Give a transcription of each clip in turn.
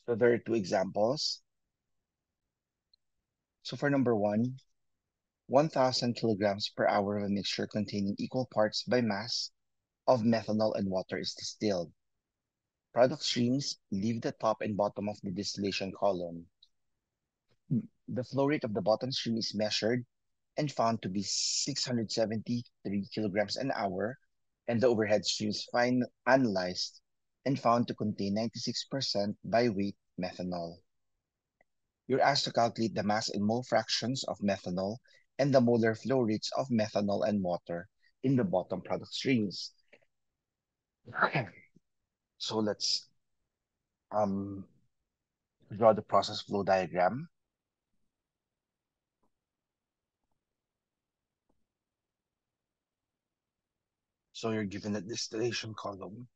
So there are two examples. So for number one, 1,000 kilograms per hour of a mixture containing equal parts by mass of methanol and water is distilled. Product streams leave the top and bottom of the distillation column. The flow rate of the bottom stream is measured and found to be 673 kilograms an hour, and the overhead streams analyzed and found to contain 96% by weight methanol. You're asked to calculate the mass and mole fractions of methanol and the molar flow rates of methanol and water in the bottom product streams. So let's um, draw the process flow diagram. So you're given a distillation column.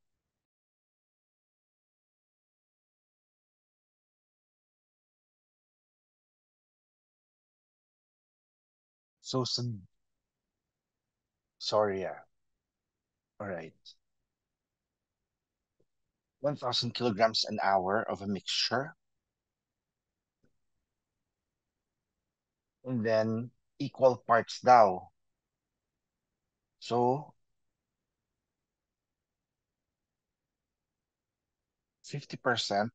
So, sorry, yeah. All right. 1,000 kilograms an hour of a mixture, and then equal parts Dow. So 50%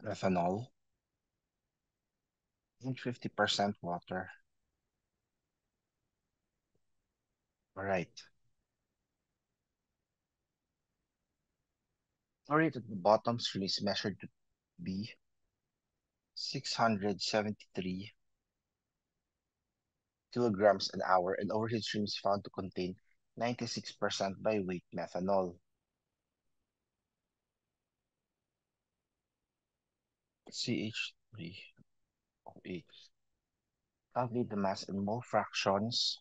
methanol and 50% water. All right. Flow rate at the bottom stream is measured to be 673 kilograms an hour, and overhead stream is found to contain 96% by weight methanol. CH3OH. Calculate the mass and mole fractions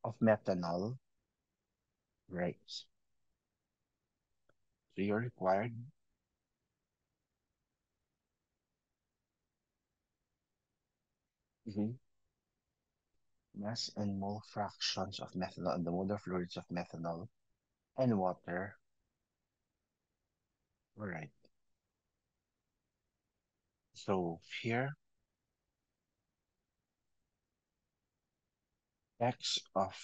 of methanol. Right. So you're required mass and mole fractions of methanol and the molar fluids of methanol and water. All right. So here, X of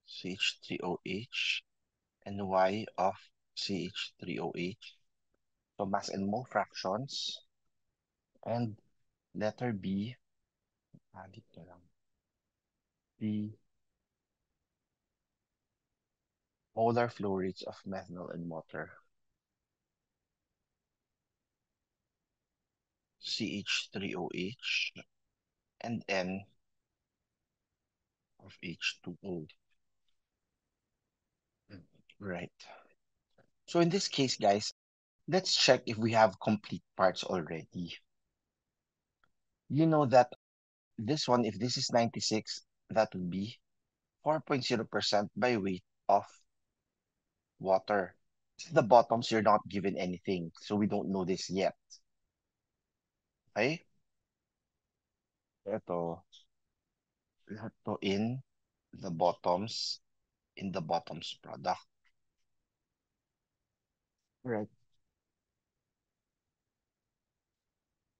CH3OH and Y of CH3OH. So mass and mole fractions. And letter B, dito lang. The molar flow rates of methanol and water. CH3OH and N of H2O. Right. So in this case, guys, let's check if we have complete parts already. You know that this one, if this is 96, that would be 4.0% by weight of water. The bottoms, you're not given anything, so we don't know this yet. Okay? Ito, lahat to in the bottoms product. Right.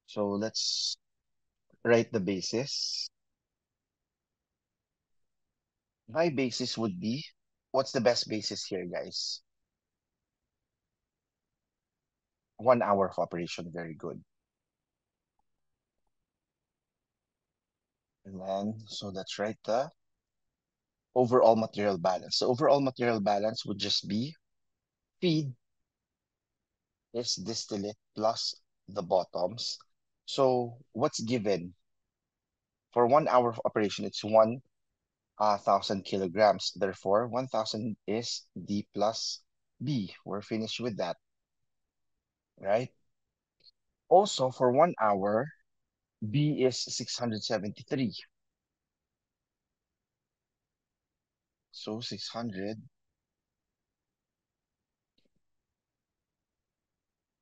So let's write the basis. My basis would be, what's the best basis here, guys? 1 hour of operation, very good. And then, so let's write the overall material balance. The overall material balance would just be feed is distillate plus the bottoms. So what's given? For 1 hour of operation, it's 1,000 kilograms. Therefore, 1,000 is D plus B. We're finished with that, right? Also, for 1 hour, B is 673. So 600.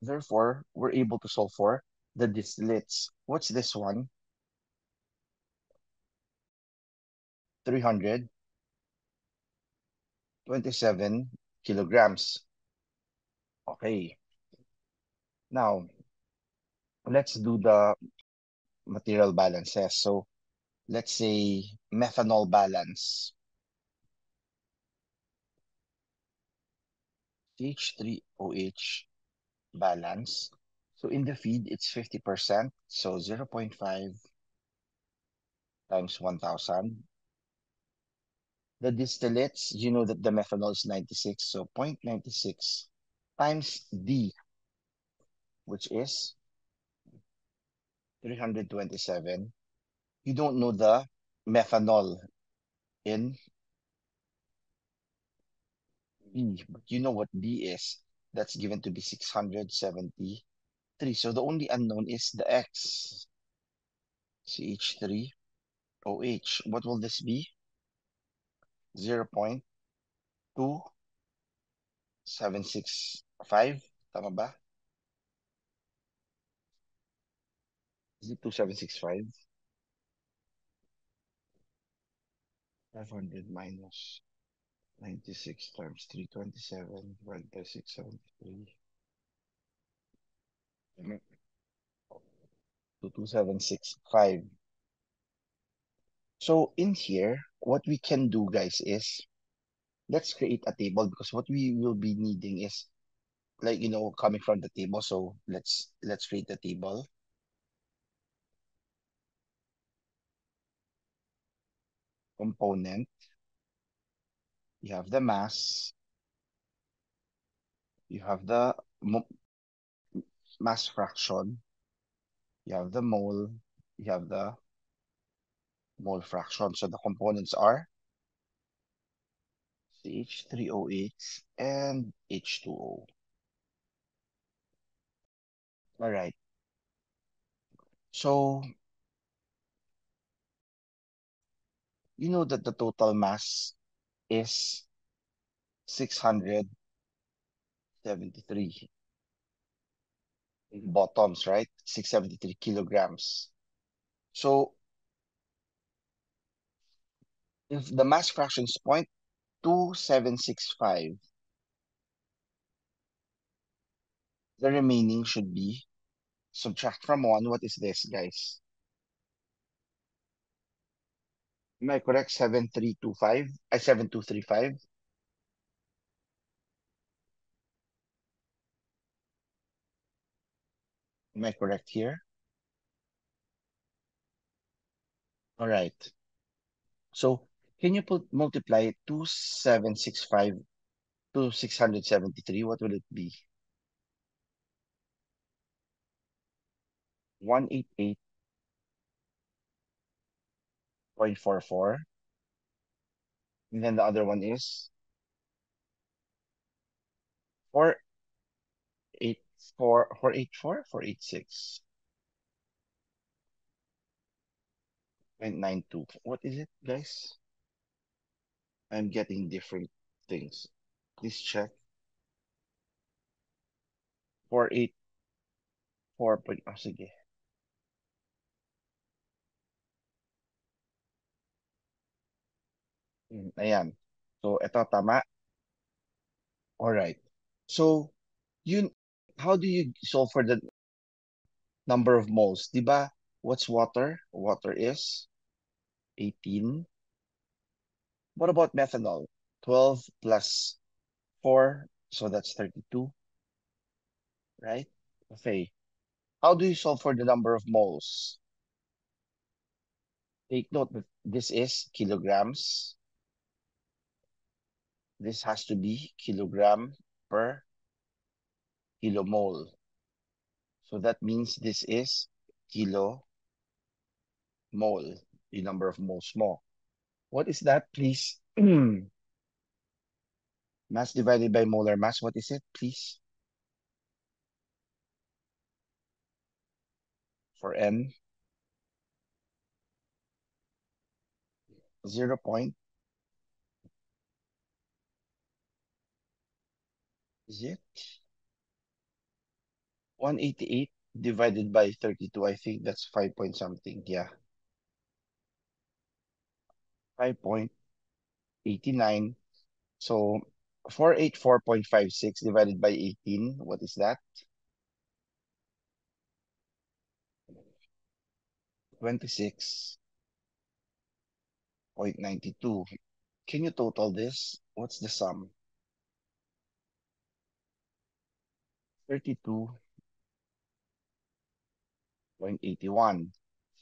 Therefore, we're able to solve for the distillates. What's this one? 327 kilograms. Okay. Now, let's do the material balances. So let's say methanol balance. CH3OH balance. So in the feed, it's 50%. So 0.5 times 1,000. The distillates, you know that the methanol is 96. So 0.96 times D, which is 327. You don't know the methanol in B, but you know what D is. That's given to be 673. So the only unknown is the X, CH3OH. What will this be? 0.2765. Tama ba? Is it 2765? 500 minus 96 times 327 divided by 673. To 2765. So in here, what we can do, guys, is let's create a table because what we will be needing is like coming from the table. So let's create a table. Component. You have the mass. You have the mass fraction. You have the mole. You have the mole fraction. So the components are CH3OH and H2O. All right. So you know that the total mass is 673 bottoms, right? 673 kilograms. So if the mass fraction is 0.2765, the remaining should be subtract from 1. What is this, guys? Am I correct? 7325? 7235? Am I correct here? All right. So can you put multiply 2765 to 673? What will it be? 188.44. And then the other one is 484, 484, 486.92. What is it, guys? I'm getting different things. Please check. 484 point, oh, sige. Ayan. So, ito, tama. All right. So, you, how do you solve for the number of moles? Diba? What's water? Water is 18. What about methanol? 12 plus 4, so that's 32, right? Okay. How do you solve for the number of moles? Take note that this is kilograms. This has to be kilogram per kilomole. So that means this is kilomole, the number of moles mo. What is that, please? Mass divided by molar mass. What is it, please? For N, 0 point, is it? 188 divided by 32. I think that's 5 point something. Yeah, 5.89. So 484.56 divided by 18. What is that? 26.92. Can you total this? What's the sum? 32.81.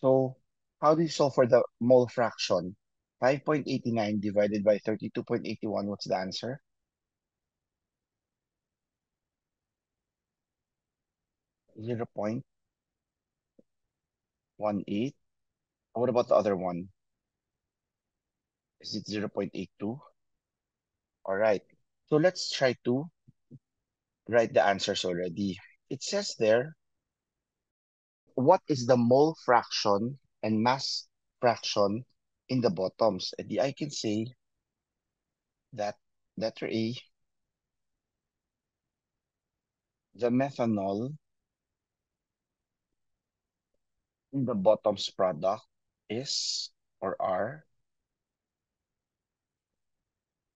So how do you solve for the mole fraction? 5.89 divided by 32.81. What's the answer? 0.18. What about the other one? Is it 0.82? All right. So let's try to write the answers already. It says there, what is the mole fraction and mass fraction in the bottoms? And I can say that letter A, the methanol in the bottoms product is or are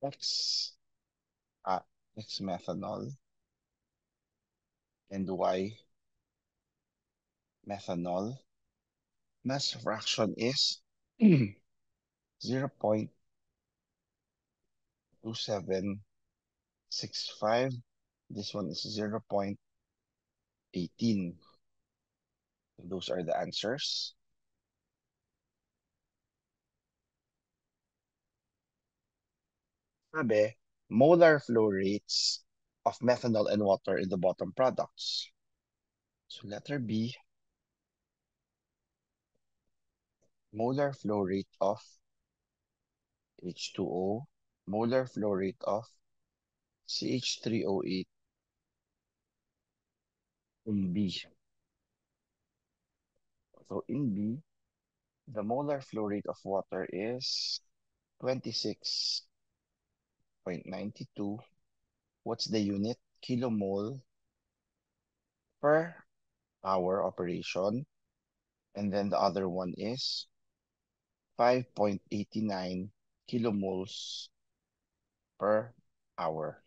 X, uh, X methanol and Y methanol. Mass fraction is 0.2765. This one is 0.18. Those are the answers. Sabi, molar flow rates of methanol and water in the bottom products. So letter B, molar flow rate of H2O, molar flow rate of CH3O8 in B. So in B, the molar flow rate of water is 26.92. What's the unit? Kilomole per hour operation. And then the other one is 5.89 kilomoles per hour.